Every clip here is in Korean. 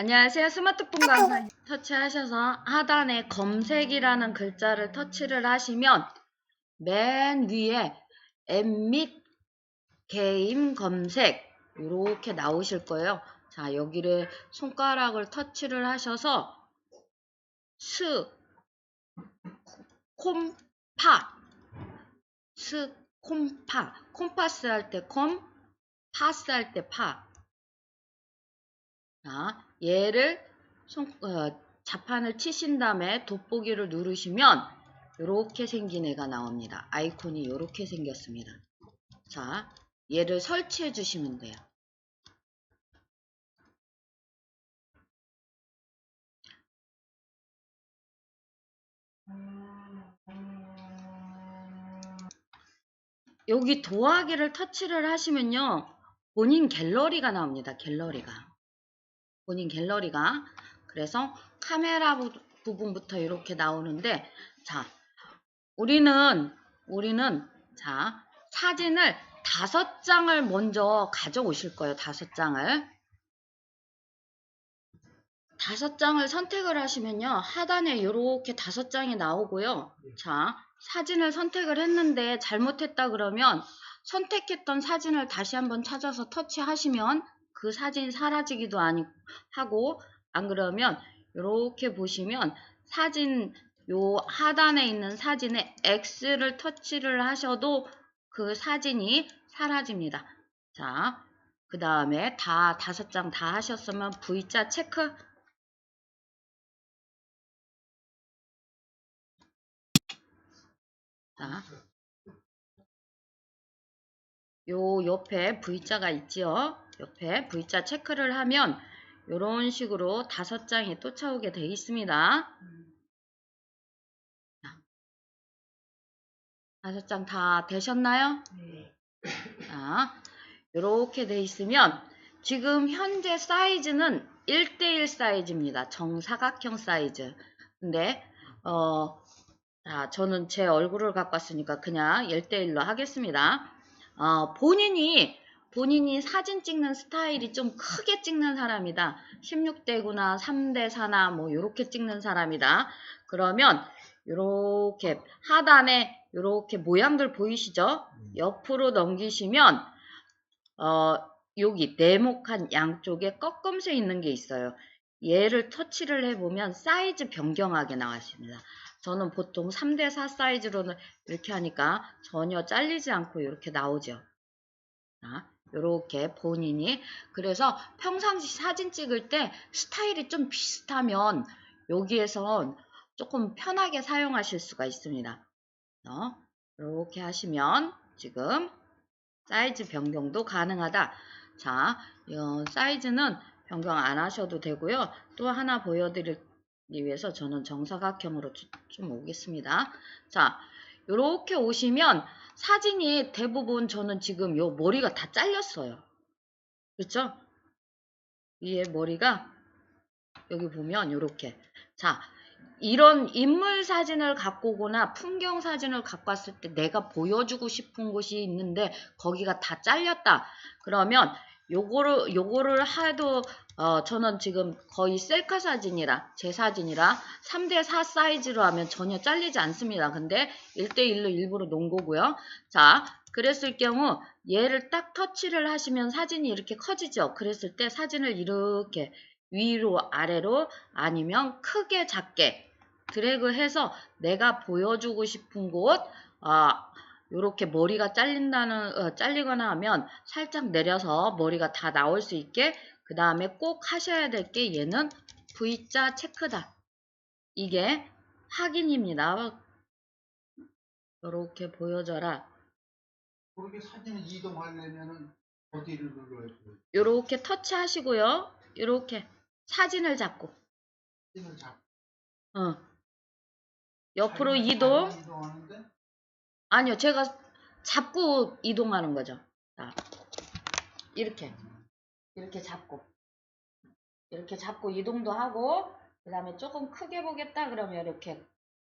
안녕하세요. 스마트폰 강사 터치하셔서 하단에 검색이라는 글자를 터치를 하시면 맨 위에 앱 및 게임 검색 이렇게 나오실 거예요. 자, 여기를 손가락을 터치를 하셔서 콤파 콤파스 할 때 콤, 파스 할 때 파. 자, 얘를 자판을 치신 다음에 돋보기를 누르시면 이렇게 생긴 애가 나옵니다. 아이콘이 이렇게 생겼습니다. 자, 얘를 설치해 주시면 돼요. 여기 도화기를 터치를 하시면요. 본인 갤러리가 나옵니다. 본인 갤러리가. 그래서 카메라 부분부터 이렇게 나오는데, 자, 우리는 자, 사진을 5장을 먼저 가져오실 거예요. 5장을. 5장을 선택을 하시면요. 하단에 이렇게 5장이 나오고요. 자, 사진을 선택을 했는데 잘못했다 그러면 선택했던 사진을 다시 한번 찾아서 터치하시면 그 사진이 사라지기도 하고, 안 그러면 이렇게 보시면 사진 요 하단에 있는 사진에 X를 터치를 하셔도 그 사진이 사라집니다. 자, 그 다음에 5장 다 하셨으면 V자 체크. 자, 요 옆에 V자가 있지요. 옆에 V자 체크를 하면 이런 식으로 5장이 쫓아오게 되어 있습니다. 5장 다 되셨나요? 네. 자, 이렇게 되어 있으면 지금 현재 사이즈는 1:1 사이즈입니다. 정사각형 사이즈. 근데 자, 저는 제 얼굴을 갖고 왔으니까 그냥 1:1로 하겠습니다. 본인이 사진 찍는 스타일이 좀 크게 찍는 사람이다. 16대구나 3대4나 뭐 요렇게 찍는 사람이다. 그러면 요렇게 하단에 요렇게 모양들 보이시죠? 옆으로 넘기시면 여기 네모칸 양쪽에 꺾음새 있는 게 있어요. 얘를 터치를 해보면 사이즈 변경하게 나왔습니다. 저는 보통 3대4 사이즈로는 이렇게 하니까 전혀 잘리지 않고 이렇게 나오죠. 이렇게 본인이. 그래서 평상시 사진 찍을 때 스타일이 좀 비슷하면 여기에선 조금 편하게 사용하실 수가 있습니다. 이렇게 하시면 지금 사이즈 변경도 가능하다. 자, 사이즈는 변경 안 하셔도 되고요. 또 하나 보여드리기 위해서 저는 정사각형으로 좀 오겠습니다. 자, 이렇게 오시면 사진이 대부분 저는 지금 요 머리가 다 잘렸어요. 그렇죠? 위에 머리가 여기 보면 이렇게. 자, 이런 인물 사진을 갖고 오거나 풍경 사진을 갖고 왔을 때 내가 보여주고 싶은 곳이 있는데 거기가 다 잘렸다. 그러면 요거를 해도 저는 지금 거의 셀카 사진이라 제 사진이라 3대4 사이즈로 하면 전혀 잘리지 않습니다. 근데 1:1로 일부러 놓은 거고요. 자, 그랬을 경우 얘를 딱 터치를 하시면 사진이 이렇게 커지죠. 그랬을 때 사진을 이렇게 위로 아래로 아니면 크게 작게 드래그해서 내가 보여주고 싶은 곳, 요렇게 머리가 잘리거나 하면 살짝 내려서 머리가 다 나올 수 있게. 그 다음에 꼭 하셔야 될 게 얘는 V자 체크다. 이게 확인입니다. 요렇게 보여줘라. 그렇게 사진을 이동하려면은 어디를 눌러야 돼요? 요렇게 터치하시고요. 요렇게 사진을 잡고. 사진을 잡고. 옆으로 이동. 이동하는데? 아니요, 제가 잡고 이동하는 거죠. 자, 이렇게 잡고 이렇게 잡고 이동도 하고, 그 다음에 조금 크게 보겠다 그러면 이렇게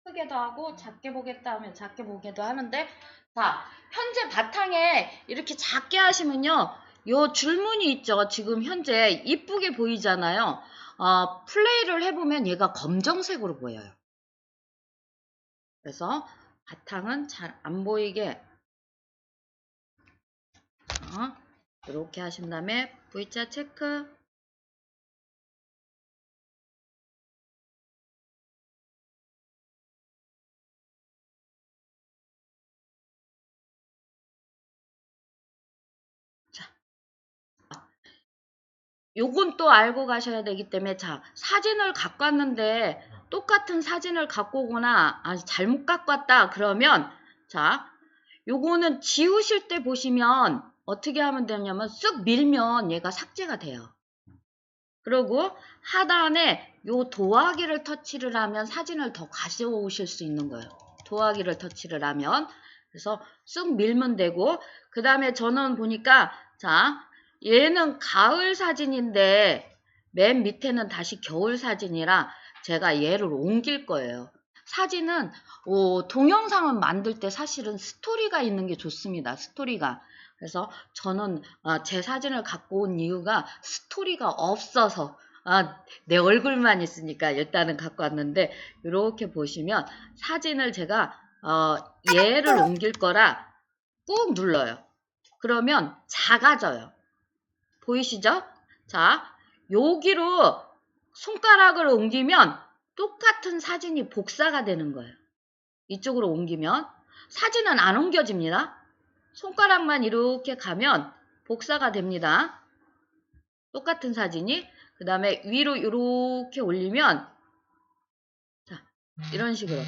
크게도 하고, 작게 보겠다 하면 작게 보기도 하는데, 자, 현재 바탕에 이렇게 작게 하시면요, 요 줄무늬 있죠. 지금 현재 이쁘게 보이잖아요. 플레이를 해보면 얘가 검정색으로 보여요. 그래서 바탕은 잘 안 보이게 이렇게 하신 다음에 V자 체크. 자, 요건 또 알고 가셔야 되기 때문에, 자, 사진을 갖고 왔는데 똑같은 사진을 갖고 오거나 잘못 갖고 왔다 그러면, 자, 요거는 지우실 때 보시면 어떻게 하면 되냐면 쓱 밀면 얘가 삭제가 돼요. 그리고 하단에 요 도화기를 터치를 하면 사진을 더 가져오실 수 있는 거예요. 도화기를 터치를 하면. 그래서 쓱 밀면 되고, 그 다음에 저는 보니까, 자, 얘는 가을 사진인데 맨 밑에는 다시 겨울 사진이라 제가 얘를 옮길 거예요. 사진은 동영상을 만들 때 사실은 스토리가 있는 게 좋습니다. 스토리가. 그래서 저는 제 사진을 갖고 온 이유가 스토리가 없어서 내 얼굴만 있으니까 일단은 갖고 왔는데, 이렇게 보시면 사진을 제가 얘를 옮길 거라 꾹 눌러요. 그러면 작아져요. 보이시죠? 자, 여기로 손가락을 옮기면 똑같은 사진이 복사가 되는 거예요. 이쪽으로 옮기면 사진은 안 옮겨집니다. 손가락만 이렇게 가면 복사가 됩니다. 똑같은 사진이. 그 다음에 위로 이렇게 올리면, 자, 이런 식으로.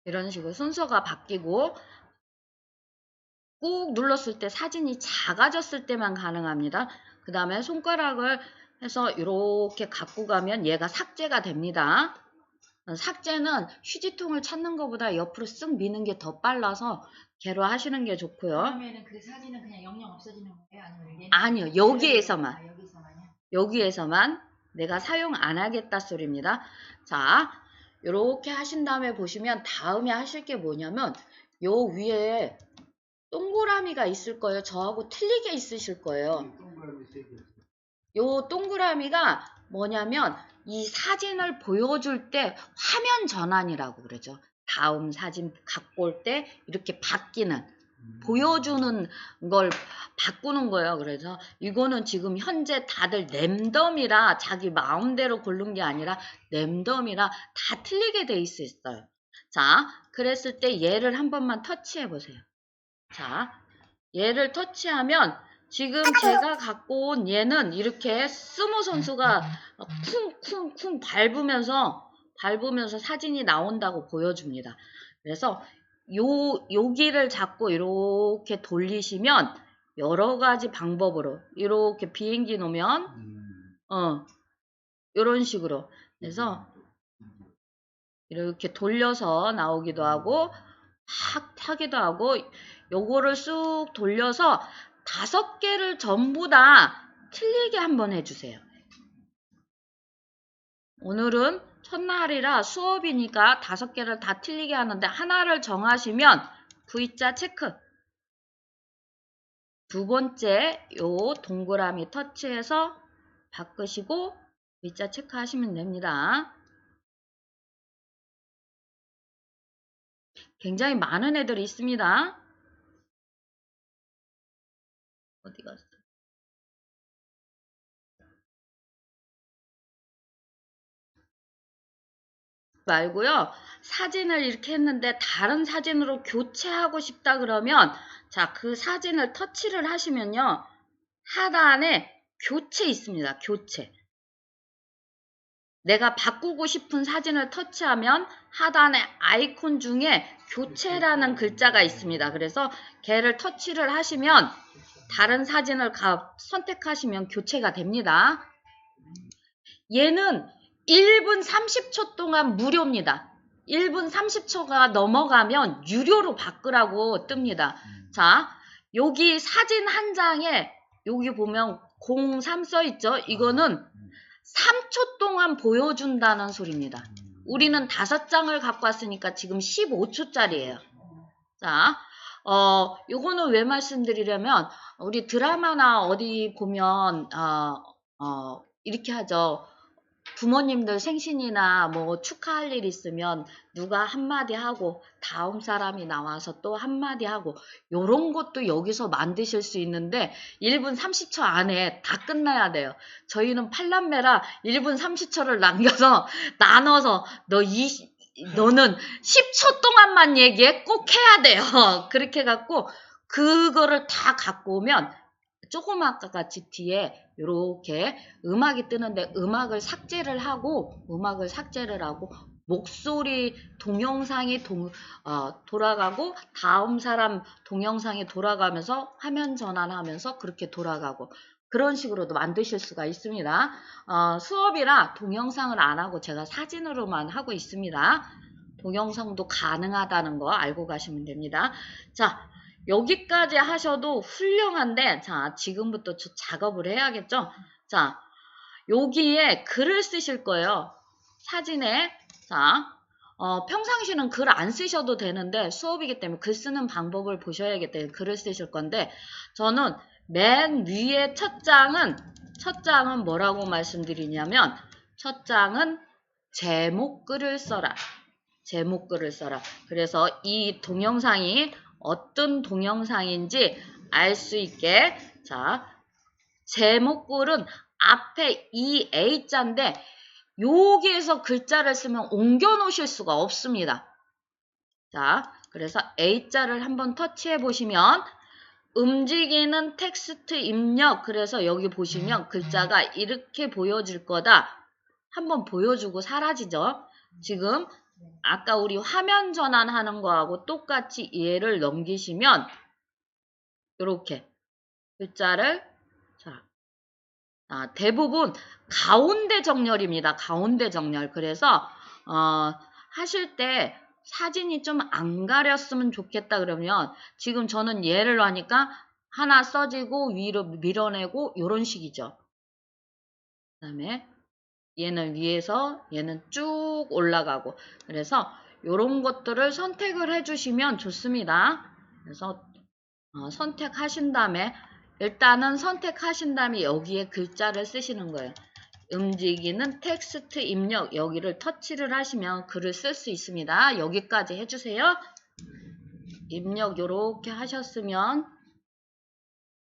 이런 식으로 순서가 바뀌고, 꾹 눌렀을 때 사진이 작아졌을 때만 가능합니다. 그 다음에 손가락을 해서 이렇게 갖고 가면 얘가 삭제가 됩니다. 삭제는 휴지통을 찾는 것보다 옆으로 쓱 미는 게 더 빨라서 걔로 하시는 게 좋고요. 그러면은 그 사진은 그냥 영영 없어지는 거예요? 아니요, 여기에서만. 여기서만요? 여기에서만 내가 사용 안 하겠다 소리입니다. 자, 이렇게 하신 다음에 보시면 다음에 하실 게 뭐냐면 요 위에 동그라미가 있을 거예요. 저하고 틀리게 있으실 거예요. 동그라미 3개. 요 동그라미가 뭐냐면 이 사진을 보여줄 때 화면 전환이라고 그러죠. 다음 사진 갖고 올 때 이렇게 바뀌는, 보여주는 걸 바꾸는 거예요. 그래서 이거는 지금 현재 다들 랜덤이라 자기 마음대로 고른 게 아니라 랜덤이라 다 틀리게 돼 있어요. 자, 그랬을 때 얘를 한 번만 터치해 보세요. 자, 얘를 터치하면 지금 제가 갖고 온 얘는 이렇게 스모 선수가 쿵쿵쿵 밟으면서 사진이 나온다고 보여줍니다. 그래서 여기를 잡고 이렇게 돌리시면 여러 가지 방법으로 이렇게 비행기 놓으면 이런 식으로 해서 이렇게 돌려서 나오기도 하고 탁 타기도 하고, 요거를 쑥 돌려서 5개를 전부 다 틀리게 한번 해주세요. 오늘은 첫날이라 수업이니까 5개를 다 틀리게 하는데 하나를 정하시면 V자 체크. 두 번째 요 동그라미 터치해서 바꾸시고 V자 체크 하시면 됩니다. 굉장히 많은 애들이 있습니다. 어디 갔어? 말고요. 사진을 이렇게 했는데 다른 사진으로 교체하고 싶다 그러면, 자, 그 사진을 터치를 하시면요. 하단에 교체 있습니다. 교체. 내가 바꾸고 싶은 사진을 터치하면 하단에 아이콘 중에 교체라는 글자가 있습니다. 그래서 걔를 터치를 하시면 다른 사진을 선택하시면 교체가 됩니다. 얘는 1분 30초 동안 무료입니다. 1분 30초가 넘어가면 유료로 바꾸라고 뜹니다. 자, 여기 사진 한 장에 여기 보면 03 써있죠? 이거는 3초 동안 보여준다는 소리입니다. 우리는 5장을 갖고 왔으니까 지금 15초짜리예요. 자, 요거는 왜 말씀드리려면, 우리 드라마나 어디 보면, 이렇게 하죠. 부모님들 생신이나 뭐 축하할 일 있으면 누가 한마디 하고 다음 사람이 나와서 또 한마디 하고 요런 것도 여기서 만드실 수 있는데 1분 30초 안에 다 끝나야 돼요. 저희는 8남매라 1분 30초를 남겨서 나눠서 너는 10초 동안만 얘기해. 꼭 해야 돼요. 그렇게 해갖고 그거를 다 갖고 오면 조금 아까 같이 뒤에 이렇게 음악이 뜨는데 음악을 삭제를 하고 목소리 동영상이 돌아가고 다음 사람 동영상이 돌아가면서 화면 전환하면서 그렇게 돌아가고 그런 식으로도 만드실 수가 있습니다. 수업이라 동영상을 안 하고 제가 사진으로만 하고 있습니다. 동영상도 가능하다는 거 알고 가시면 됩니다. 자, 여기까지 하셔도 훌륭한데, 자, 지금부터 작업을 해야겠죠? 자, 여기에 글을 쓰실 거예요. 사진에. 자, 평상시는 글 안 쓰셔도 되는데, 수업이기 때문에 글 쓰는 방법을 보셔야겠기 때문에 글을 쓰실 건데, 저는 맨 위에 첫 장은 뭐라고 말씀드리냐면, 첫 장은 제목글을 써라. 제목글을 써라. 그래서 이 동영상이 어떤 동영상인지 알 수 있게 자 제목글은 앞에 이 A자인데 여기에서 글자를 쓰면 옮겨 놓으실 수가 없습니다. 자 그래서 A자를 한번 터치해 보시면 움직이는 텍스트 입력 그래서 여기 보시면 글자가 이렇게 보여질 거다. 한번 보여주고 사라지죠. 지금 아까 우리 화면 전환하는 거하고 똑같이 얘를 넘기시면 이렇게 글자를 대부분 가운데 정렬입니다. 가운데 정렬. 그래서 하실 때 사진이 좀 안 가렸으면 좋겠다 그러면 지금 저는 얘를 하니까 하나 써지고 위로 밀어내고 이런 식이죠. 그 다음에 얘는 위에서 얘는 쭉 올라가고 그래서 이런 것들을 선택을 해주시면 좋습니다. 그래서 선택하신 다음에 일단은 선택하신 다음에 여기에 글자를 쓰시는 거예요. 움직이는 텍스트 입력 여기를 터치를 하시면 글을 쓸 수 있습니다. 여기까지 해주세요. 입력 이렇게 하셨으면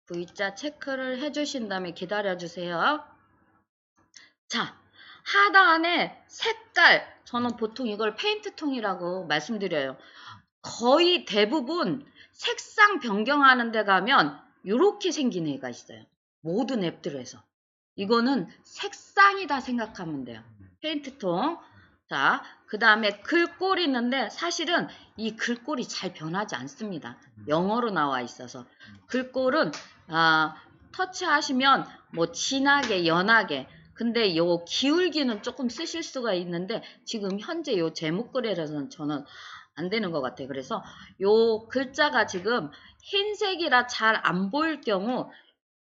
V자 체크를 해주신 다음에 기다려주세요. 자, 하단에 색깔, 저는 보통 이걸 페인트통이라고 말씀드려요. 거의 대부분 색상 변경하는 데 가면 이렇게 생긴 애가 있어요. 모든 앱들에서. 이거는 색상이다 생각하면 돼요. 페인트통. 자, 그 다음에 글꼴이 있는데 사실은 이 글꼴이 잘 변하지 않습니다. 영어로 나와 있어서. 글꼴은 터치하시면 뭐 진하게, 연하게 근데 요 기울기는 조금 쓰실 수가 있는데 지금 현재 요 제목글에서는 저는 안 되는 것 같아요. 그래서 요 글자가 지금 흰색이라 잘 안 보일 경우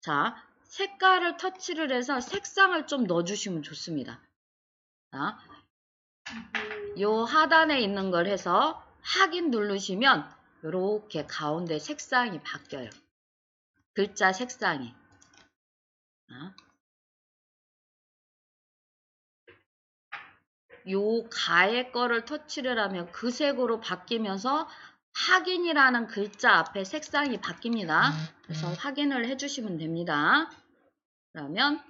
자 색깔을 터치를 해서 색상을 좀 넣어주시면 좋습니다. 자, 요 하단에 있는 걸 해서 확인 누르시면 요렇게 가운데 색상이 바뀌어요. 글자 색상이. 자. 요 가의 거를 터치를 하면 그 색으로 바뀌면서 확인이라는 글자 앞에 색상이 바뀝니다. 그래서 확인을 해주시면 됩니다. 그러면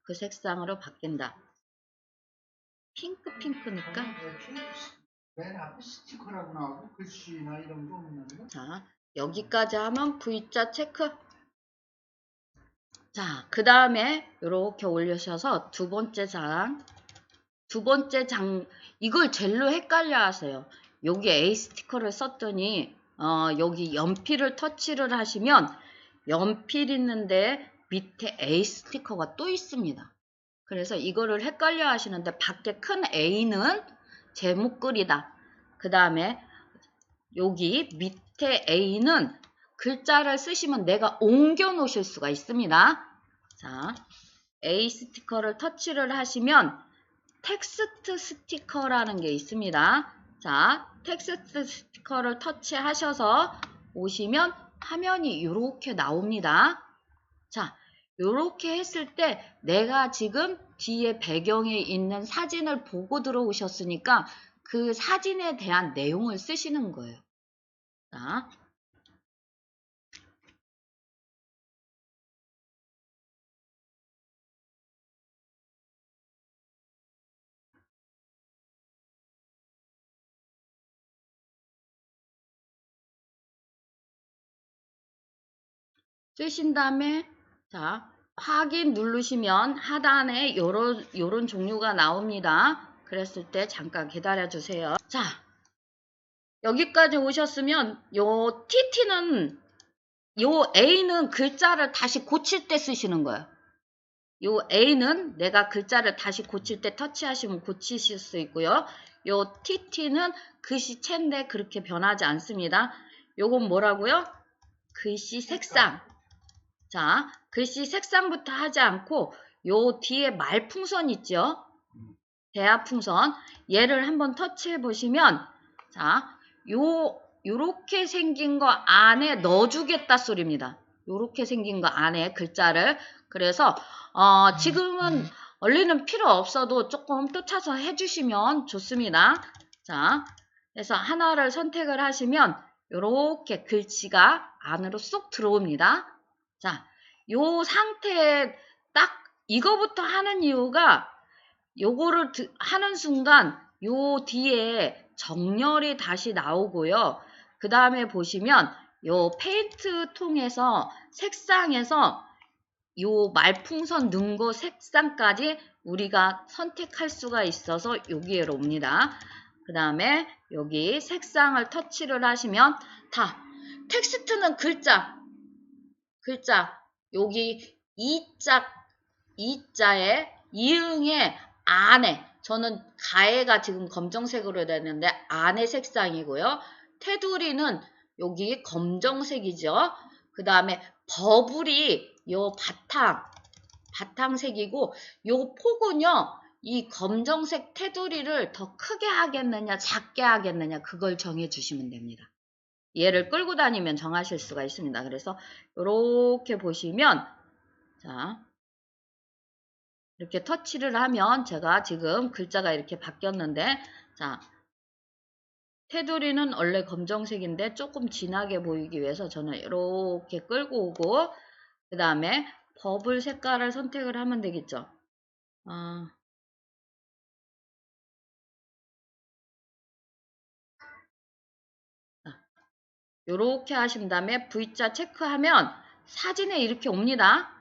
그 색상으로 바뀐다. 핑크니까. 맨 앞에 스티커라고 나오고 글씨나 이런 거 없는 거? 자, 여기까지 하면 V자 체크. 자, 그 다음에 이렇게 올리셔서 두 번째 장, 이걸 젤로 헷갈려 하세요. 여기 A 스티커를 썼더니, 여기 연필을 터치를 하시면, 연필 있는데 밑에 A 스티커가 또 있습니다. 그래서 이거를 헷갈려 하시는데, 밖에 큰 A는 제목글이다. 그 다음에, 여기 밑에 A는 글자를 쓰시면 내가 옮겨 놓으실 수가 있습니다. 자, A 스티커를 터치를 하시면, 텍스트 스티커라는 게 있습니다. 자, 텍스트 스티커를 터치하셔서 오시면 화면이 이렇게 나옵니다. 자, 이렇게 했을 때 내가 지금 뒤에 배경에 있는 사진을 보고 들어오셨으니까 그 사진에 대한 내용을 쓰시는 거예요. 자, 쓰신 다음에 자, 확인 누르시면 하단에 요런 종류가 나옵니다. 그랬을 때 잠깐 기다려 주세요. 자, 여기까지 오셨으면 요 TT는 요 A는 글자를 다시 고칠 때 쓰시는 거예요. 요 A는 내가 글자를 다시 고칠 때 터치하시면 고치실 수 있고요. 요 TT는 글씨체인데 그렇게 변하지 않습니다. 요건 뭐라고요? 글씨 색상. 자, 글씨 색상부터 하지 않고 요 뒤에 말풍선 있죠? 대화풍선. 얘를 한번 터치해 보시면 자, 요렇게 생긴 거 안에 넣어주겠다 소리입니다. 요렇게 생긴 거 안에 글자를. 그래서 지금은 원래는 필요 없어도 조금 쫓아서 해주시면 좋습니다. 자, 그래서 하나를 선택을 하시면 요렇게 글씨가 안으로 쏙 들어옵니다. 자, 요 상태에 딱 이거부터 하는 이유가 요거를 하는 순간 요 뒤에 정렬이 다시 나오고요. 그 다음에 보시면 요 페인트 통해서 색상에서 요 말풍선 넣은 거 색상까지 우리가 선택할 수가 있어서 여기로 옵니다. 그 다음에 여기 색상을 터치를 하시면 다 텍스트는 글자 여기 이자에 이응에 안에 저는 가해가 지금 검정색으로 되는데 안에 색상이고요. 테두리는 여기 검정색이죠. 그 다음에 버블이 요 바탕색이고 요 폭은요. 이 검정색 테두리를 더 크게 하겠느냐 작게 하겠느냐 그걸 정해 주시면 됩니다. 얘를 끌고 다니면 정하실 수가 있습니다. 그래서 이렇게 보시면 자 이렇게 터치를 하면 제가 지금 글자가 이렇게 바뀌었는데 자 테두리는 원래 검정색인데 조금 진하게 보이기 위해서 저는 이렇게 끌고 오고 그 다음에 버블 색깔을 선택을 하면 되겠죠. 이렇게 하신 다음에 V자 체크하면 사진에 이렇게 옵니다.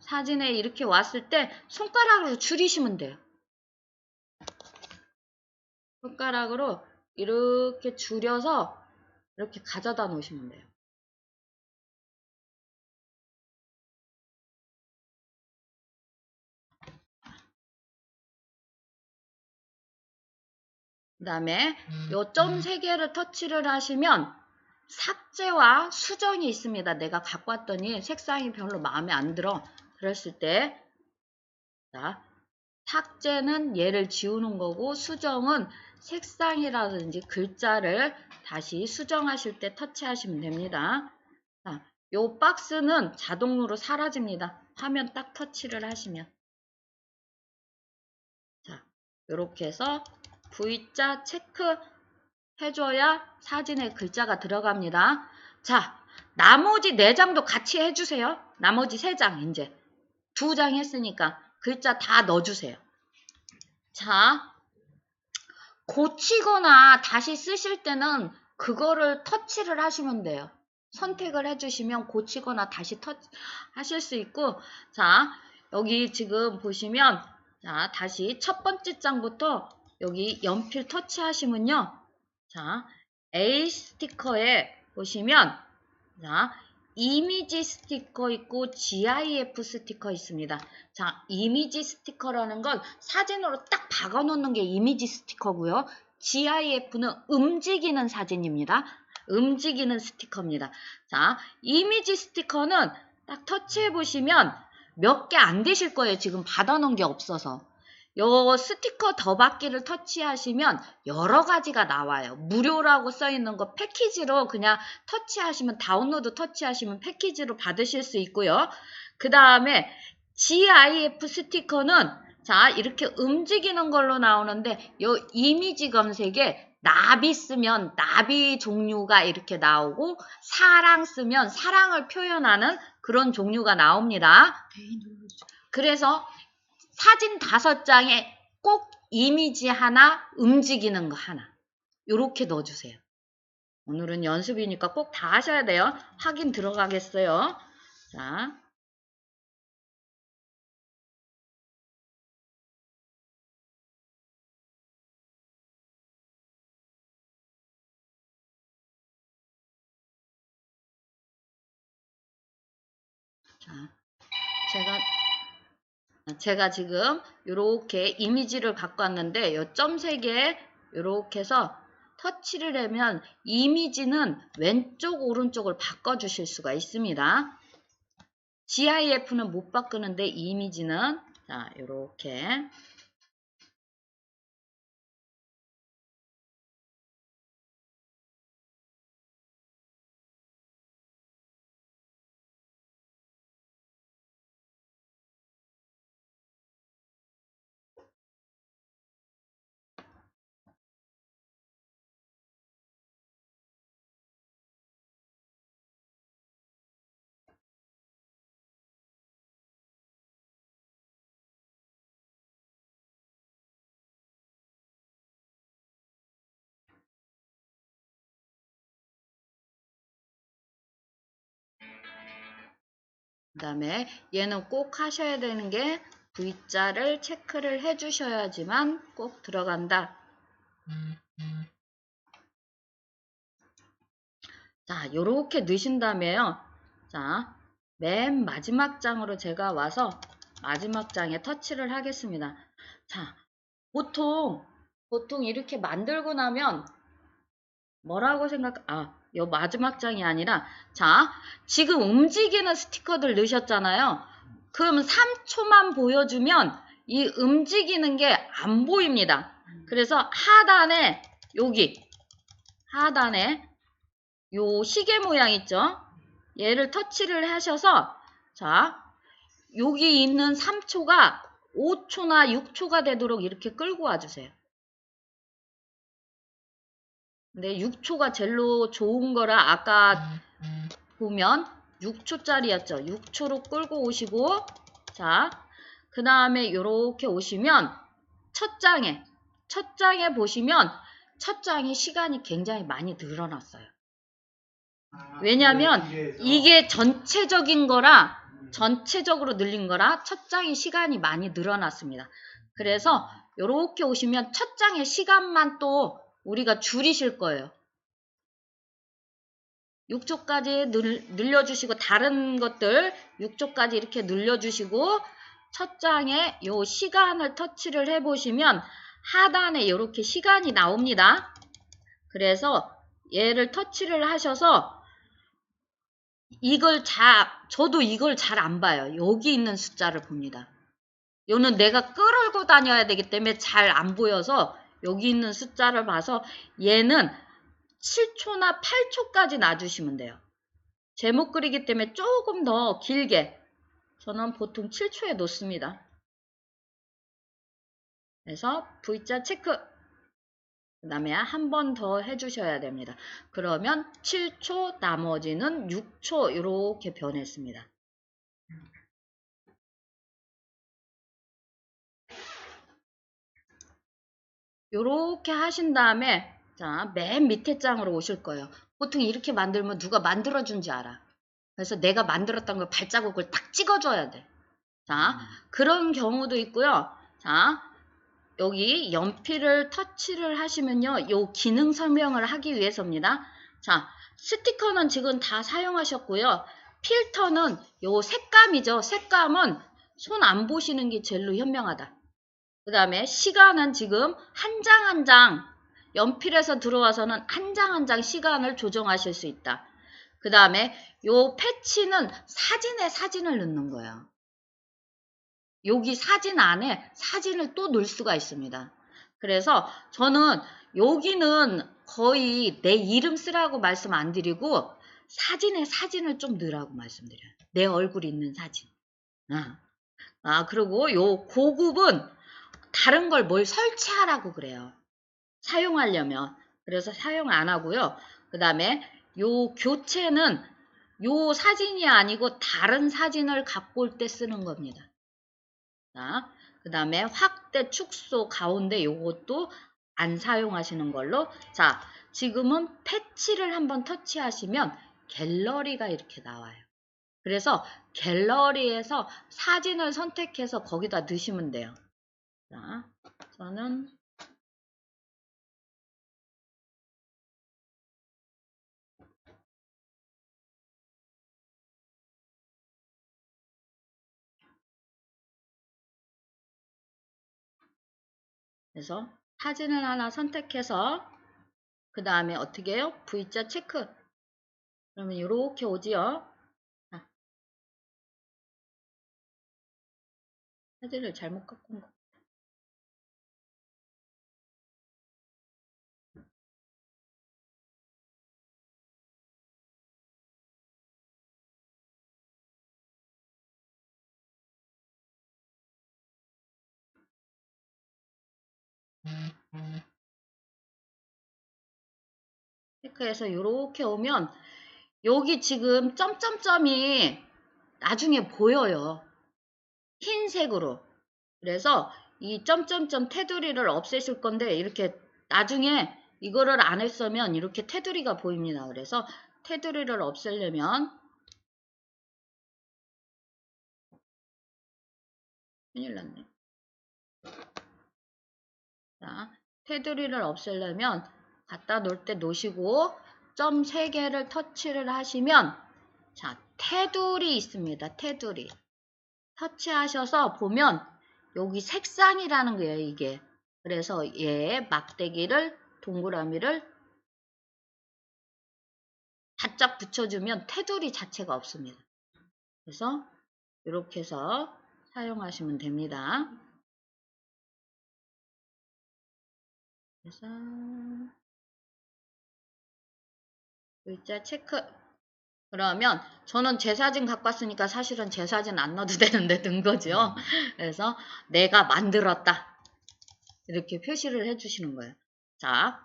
사진에 이렇게 왔을 때 손가락으로 줄이시면 돼요. 손가락으로 이렇게 줄여서 이렇게 가져다 놓으시면 돼요. 그 다음에 요 점 3개를 터치를 하시면 삭제와 수정이 있습니다. 내가 갖고 왔더니 색상이 별로 마음에 안 들어. 그랬을 때 자, 삭제는 얘를 지우는 거고 수정은 색상이라든지 글자를 다시 수정하실 때 터치하시면 됩니다. 자, 요 박스는 자동으로 사라집니다. 화면 딱 터치를 하시면. 자, 요렇게 해서 V자 체크 해줘야 사진에 글자가 들어갑니다. 자, 나머지 4장도 같이 해주세요. 나머지 3장 이제 2장 했으니까 글자 다 넣어주세요. 자, 고치거나 다시 쓰실 때는 그거를 터치를 하시면 돼요. 선택을 해주시면 고치거나 다시 하실 수 있고 자, 여기 지금 보시면 자, 다시 첫 번째 장부터 여기 연필 터치하시면요. 자, A 스티커에 보시면 자, 이미지 스티커 있고 GIF 스티커 있습니다. 자, 이미지 스티커라는 건 사진으로 딱 박아 놓는 게 이미지 스티커고요. GIF는 움직이는 사진입니다. 움직이는 스티커입니다. 자, 이미지 스티커는 딱 터치해 보시면 몇 개 안 되실 거예요. 지금 받아 놓은 게 없어서. 요 스티커 더 받기를 터치하시면 여러 가지가 나와요. 무료라고 써 있는 거 패키지로 그냥 터치하시면 다운로드 터치하시면 패키지로 받으실 수 있고요. 그 다음에 GIF 스티커는 자 이렇게 움직이는 걸로 나오는데 요 이미지 검색에 나비 쓰면 나비 종류가 이렇게 나오고 사랑 쓰면 사랑을 표현하는 그런 종류가 나옵니다. 그래서 사진 5장에 꼭 이미지 하나, 움직이는 거 하나 요렇게 넣어주세요. 오늘은 연습이니까 꼭 다 하셔야 돼요. 확인 들어가겠어요. 자, 제가 지금 이렇게 이미지를 갖고 왔는데 요 점 3개 이렇게 해서 터치를 하면 이미지는 왼쪽 오른쪽을 바꿔주실 수가 있습니다. GIF는 못 바꾸는데 이미지는 자 이렇게 그 다음에 얘는 꼭 하셔야 되는 게 V자를 체크를 해 주셔야지만 꼭 들어간다. 자, 요렇게 넣으신 다음에요. 자, 맨 마지막 장으로 제가 와서 마지막 장에 터치를 하겠습니다. 자, 보통 이렇게 만들고 나면 뭐라고 요 마지막 장이 아니라 자, 지금 움직이는 스티커들 넣으셨잖아요. 그럼 3초만 보여주면 이 움직이는 게 안 보입니다. 그래서 하단에 여기 하단에 요 시계 모양 있죠? 얘를 터치를 하셔서 자, 여기 있는 3초가 5초나 6초가 되도록 이렇게 끌고 와주세요. 근데 6초가 제일로 좋은 거라 아까 보면 6초짜리였죠. 6초로 끌고 오시고 자, 그 다음에 요렇게 오시면 첫 장에 보시면 첫 장이 시간이 굉장히 많이 늘어났어요. 왜냐면 이게 전체적인 거라 전체적으로 늘린 거라 첫 장의 시간이 많이 늘어났습니다. 그래서 요렇게 오시면 첫 장의 시간만 또 우리가 줄이실 거예요. 6초까지 늘려주시고 다른 것들 6초까지 이렇게 늘려주시고 첫 장에 요 시간을 터치를 해보시면 하단에 이렇게 시간이 나옵니다. 그래서 얘를 터치를 하셔서 저도 이걸 잘 안 봐요. 여기 있는 숫자를 봅니다. 요는 내가 끌고 다녀야 되기 때문에 잘 안 보여서 여기 있는 숫자를 봐서 얘는 7초나 8초까지 놔주시면 돼요. 제목 그리기 때문에 조금 더 길게 저는 보통 7초에 놓습니다. 그래서 V자 체크 그 다음에 한 번 더 해주셔야 됩니다. 그러면 7초 나머지는 6초 이렇게 변했습니다. 이렇게 하신 다음에 자, 맨 밑에 장으로 오실 거예요. 보통 이렇게 만들면 누가 만들어준지 알아. 그래서 내가 만들었던 걸 발자국을 딱 찍어줘야 돼. 자, 그런 경우도 있고요. 자, 여기 연필을 터치를 하시면요. 요 기능 설명을 하기 위해서입니다. 자, 스티커는 지금 다 사용하셨고요. 필터는 요 색감이죠. 색감은 손 안 보시는 게 제일로 현명하다. 그 다음에 시간은 지금 한 장 한 장 연필에서 들어와서는 한 장 한 장 시간을 조정하실 수 있다. 그 다음에 요 패치는 사진에 사진을 넣는 거예요. 여기 사진 안에 사진을 또 넣을 수가 있습니다. 그래서 저는 여기는 거의 내 이름 쓰라고 말씀 안 드리고 사진에 사진을 좀 넣으라고 말씀드려요. 내 얼굴 있는 사진. 그리고 요 고급은 다른 걸 뭘 설치하라고 그래요. 사용하려면. 그래서 사용 안 하고요. 그 다음에 요 교체는 요 사진이 아니고 다른 사진을 갖고 올 때 쓰는 겁니다. 자, 그 다음에 확대, 축소, 가운데 요것도 안 사용하시는 걸로. 자, 지금은 패치를 한번 터치하시면 갤러리가 이렇게 나와요. 그래서 갤러리에서 사진을 선택해서 거기다 넣으시면 돼요. 자, 저는 그래서 사진을 하나 선택해서 그 다음에 어떻게 해요? V자 체크. 그러면 이렇게 오지요. 자, 사진을 잘못 갖고 온 거. 체크해서 이렇게 오면 여기 지금 점점점이 나중에 보여요. 흰색으로. 그래서 이 점점점 테두리를 없애실 건데 이렇게 나중에 이거를 안 했으면 이렇게 테두리가 보입니다. 그래서 테두리를 없애려면 큰일 났네. 자, 테두리를 없애려면 갖다 놓을 때 놓으시고 점 3개를 터치를 하시면 자, 테두리 있습니다. 테두리. 터치하셔서 보면 여기 색상이라는 거예요. 이게. 그래서 얘 막대기를 동그라미를 바짝 붙여주면 테두리 자체가 없습니다. 그래서 이렇게 해서 사용하시면 됩니다. 그래서 글자 체크. 그러면 저는 제 사진 갖고 왔으니까 사실은 제 사진 안 넣어도 되는데 넣은 거죠. 그래서 내가 만들었다. 이렇게 표시를 해주시는 거예요. 자,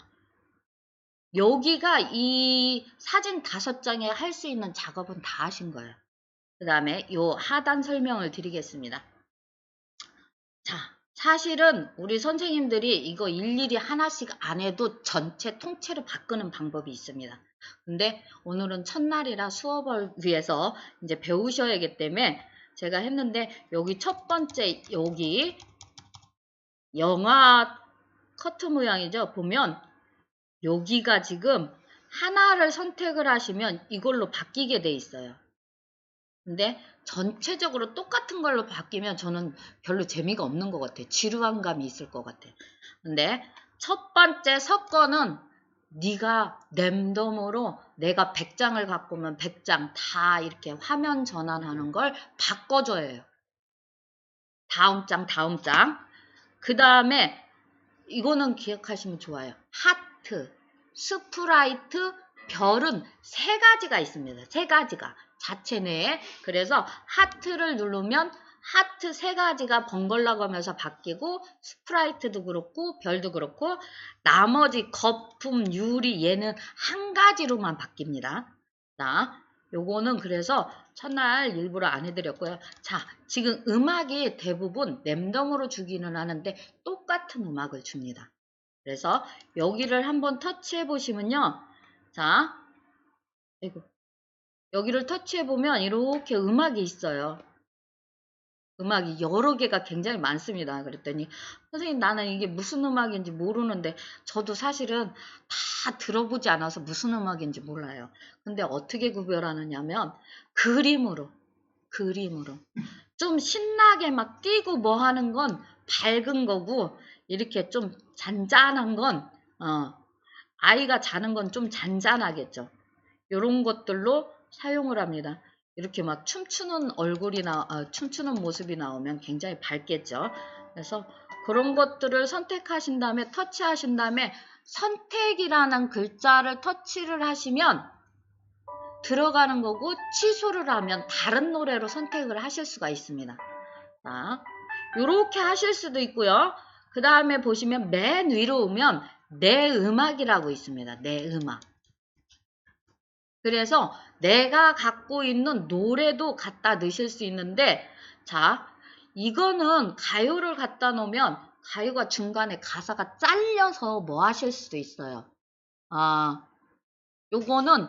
여기가 이 사진 5장에 할 수 있는 작업은 다 하신 거예요. 그 다음에 요 하단 설명을 드리겠습니다. 자, 사실은 우리 선생님들이 이거 일일이 하나씩 안 해도 전체 통째로 바꾸는 방법이 있습니다. 근데 오늘은 첫날이라 수업을 위해서 이제 배우셔야 하기 때문에 제가 했는데 여기 첫 번째 여기 영화 커트 모양이죠. 보면 여기가 지금 하나를 선택을 하시면 이걸로 바뀌게 돼 있어요. 근데 전체적으로 똑같은 걸로 바뀌면 저는 별로 재미가 없는 것 같아요. 지루한 감이 있을 것 같아요. 근데 첫 번째 섞어는 네가 랜덤으로 내가 100장을 갖고 오면 100장 다 이렇게 화면 전환하는 걸 바꿔줘야 해요. 다음 장, 다음 장. 그 다음에 이거는 기억하시면 좋아요. 하트, 스프라이트, 별은 3가지가 있습니다. 3가지가 자체 내에. 그래서 하트를 누르면 하트 3가지가 번갈아 가면서 바뀌고 스프라이트도 그렇고 별도 그렇고 나머지 거품, 유리 얘는 한 가지로만 바뀝니다. 자, 요거는 그래서 첫날 일부러 안 해드렸고요. 자, 지금 음악이 대부분 랜덤으로 주기는 하는데 똑같은 음악을 줍니다. 그래서 여기를 한번 터치해 보시면요. 자, 여기를 터치해 보면 이렇게 음악이 있어요. 음악이 여러 개가 굉장히 많습니다. 그랬더니 선생님 나는 이게 무슨 음악인지 모르는데 저도 사실은 다 들어보지 않아서 무슨 음악인지 몰라요. 근데 어떻게 구별하느냐면 그림으로 좀 신나게 막 뛰고 뭐 하는 건 밝은 거고 이렇게 좀 잔잔한 건 아이가 자는 건 좀 잔잔하겠죠. 이런 것들로 사용을 합니다. 이렇게 막 춤추는 춤추는 모습이 나오면 굉장히 밝겠죠. 그래서 그런 것들을 선택하신 다음에 터치하신 다음에 선택이라는 글자를 터치를 하시면 들어가는 거고 취소를 하면 다른 노래로 선택을 하실 수가 있습니다. 자, 요렇게 하실 수도 있고요. 그 다음에 보시면 맨 위로 오면 내 음악이라고 있습니다. 내 음악. 그래서 내가 갖고 있는 노래도 갖다 넣으실 수 있는데, 자, 이거는 가요를 갖다 놓으면 가요가 중간에 가사가 잘려서 뭐 하실 수도 있어요. 요거는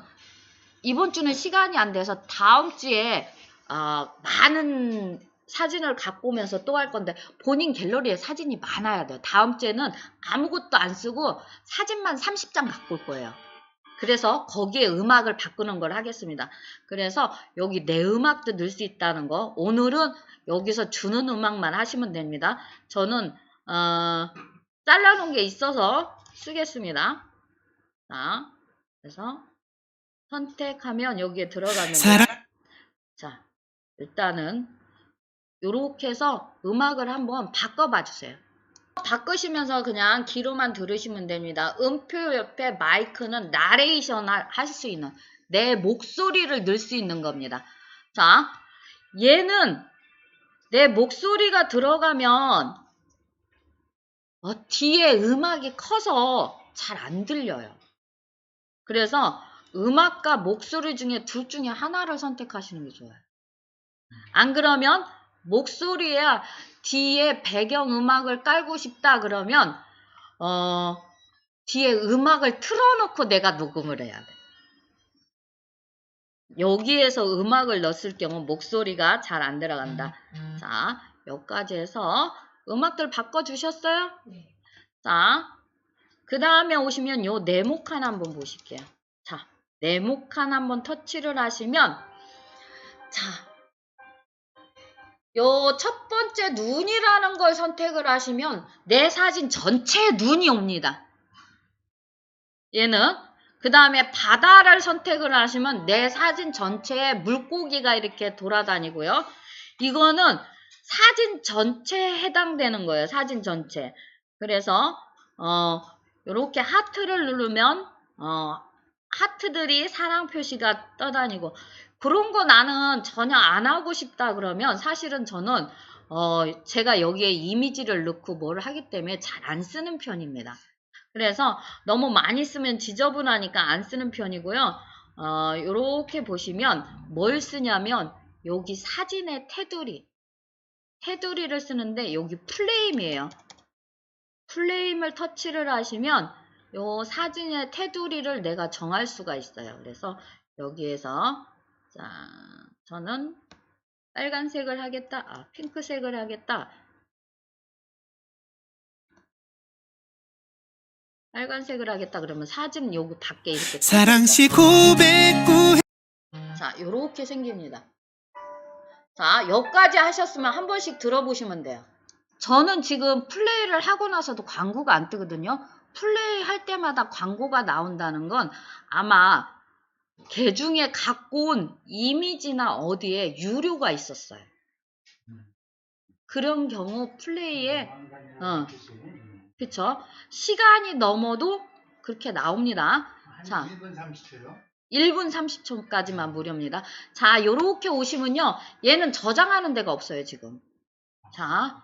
이번 주는 시간이 안 돼서 다음 주에 많은 사진을 갖고 오면서 또 할 건데 본인 갤러리에 사진이 많아야 돼요. 다음 주에는 아무것도 안 쓰고 사진만 30장 갖고 올 거예요. 그래서 거기에 음악을 바꾸는 걸 하겠습니다. 그래서 여기 내 음악도 넣을 수 있다는 거. 오늘은 여기서 주는 음악만 하시면 됩니다. 저는 잘라놓은 게 있어서 쓰겠습니다. 자, 그래서 선택하면 여기에 들어가면 자, 일단은 이렇게 해서 음악을 한번 바꿔봐 주세요. 바꾸시면서 그냥 귀로만 들으시면 됩니다. 음표 옆에 마이크는 나레이션 할 수 있는 내 목소리를 넣을 수 있는 겁니다. 자, 얘는 내 목소리가 들어가면 뒤에 음악이 커서 잘 안 들려요. 그래서 음악과 목소리 중에 둘 중에 하나를 선택하시는 게 좋아요. 안 그러면 목소리에 뒤에 배경음악을 깔고 싶다 그러면 뒤에 음악을 틀어놓고 내가 녹음을 해야 돼. 여기에서 음악을 넣었을 경우 목소리가 잘 안 들어간다. 자, 여기까지 해서 음악들 바꿔주셨어요? 네. 자, 그 다음에 오시면 요 네모칸 한번 보실게요. 자, 네모칸 한번 터치를 하시면 자, 요 첫 번째 눈이라는 걸 선택을 하시면 내 사진 전체에 눈이 옵니다. 얘는 그 다음에 바다를 선택을 하시면 내 사진 전체에 물고기가 이렇게 돌아다니고요. 이거는 사진 전체에 해당되는 거예요. 사진 전체. 그래서 이렇게 하트를 누르면 하트들이 사랑 표시가 떠다니고 그런 거 나는 전혀 안 하고 싶다 그러면 사실은 저는 제가 여기에 이미지를 넣고 뭘 하기 때문에 잘 안 쓰는 편입니다. 그래서 너무 많이 쓰면 지저분하니까 안 쓰는 편이고요. 요렇게 보시면 뭘 쓰냐면 여기 사진의 테두리를 쓰는데 여기 플레임이에요. 플레임을 터치를 하시면 요 사진의 테두리를 내가 정할 수가 있어요. 그래서 여기에서 자, 저는 빨간색을 하겠다. 핑크색을 하겠다. 빨간색을 하겠다 그러면 사진 여기 밖에 이렇게 사랑시 고백구 자, 요렇게 생깁니다. 자, 여기까지 하셨으면 한 번씩 들어보시면 돼요. 저는 지금 플레이를 하고 나서도 광고가 안 뜨거든요. 플레이 할 때마다 광고가 나온다는 건 아마 개중에 갖고 온 이미지나 어디에 유료가 있었어요. 그런 경우 플레이에 그쵸? 시간이 넘어도 그렇게 나옵니다. 자, 1분 30초요? 1분 30초까지만 무료입니다. 자, 요렇게 오시면요. 얘는 저장하는 데가 없어요, 지금. 자,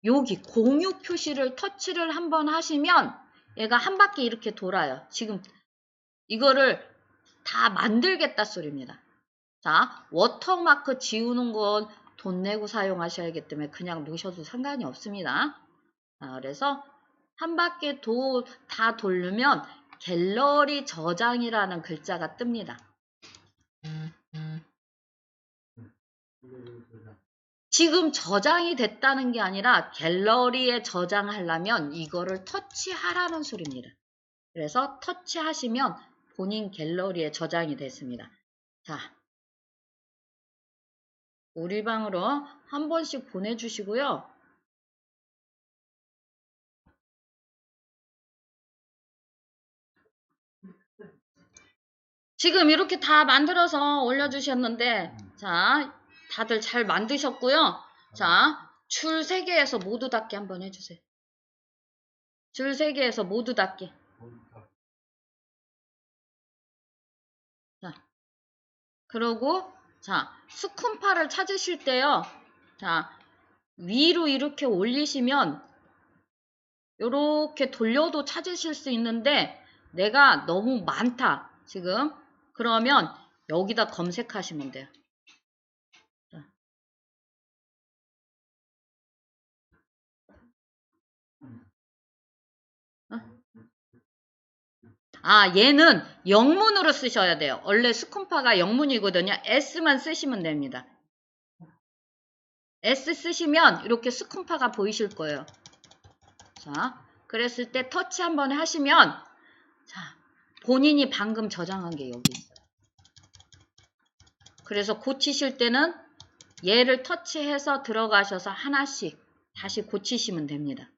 여기 공유 표시를 터치를 한번 하시면 얘가 한 바퀴 이렇게 돌아요. 지금 이거를 다 만들겠다 소리입니다. 자, 워터마크 지우는 건 돈 내고 사용하셔야 하기 때문에 그냥 놓으셔도 상관이 없습니다. 자, 그래서 한 바퀴 다 돌리면 갤러리 저장이라는 글자가 뜹니다. 지금 저장이 됐다는 게 아니라 갤러리에 저장하려면 이거를 터치하라는 소리입니다. 그래서 터치하시면 본인 갤러리에 저장이 됐습니다. 자, 우리 방으로 한 번씩 보내주시고요. 지금 이렇게 다 만들어서 올려주셨는데, 자, 다들 잘 만드셨고요. 자, 줄 3개에서 모두 닫기 한번 해주세요. 줄 3개에서 모두 닫기. 자, 그러고, 자, 스쿤파를 찾으실 때요. 자, 위로 이렇게 올리시면, 요렇게 돌려도 찾으실 수 있는데, 내가 너무 많다, 지금. 그러면 여기다 검색하시면 돼요. 얘는 영문으로 쓰셔야 돼요. 원래 스쿤파가 영문이거든요. S만 쓰시면 됩니다. S 쓰시면 이렇게 스쿤파가 보이실 거예요. 자, 그랬을 때 터치 한번 하시면, 자, 본인이 방금 저장한 게 여기 있어요. 그래서 고치실 때는 얘를 터치해서 들어가셔서 하나씩 다시 고치시면 됩니다.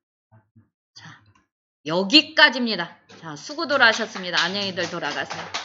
자, 여기까지입니다. 자, 수고들 하셨습니다. 안녕히들 돌아가세요.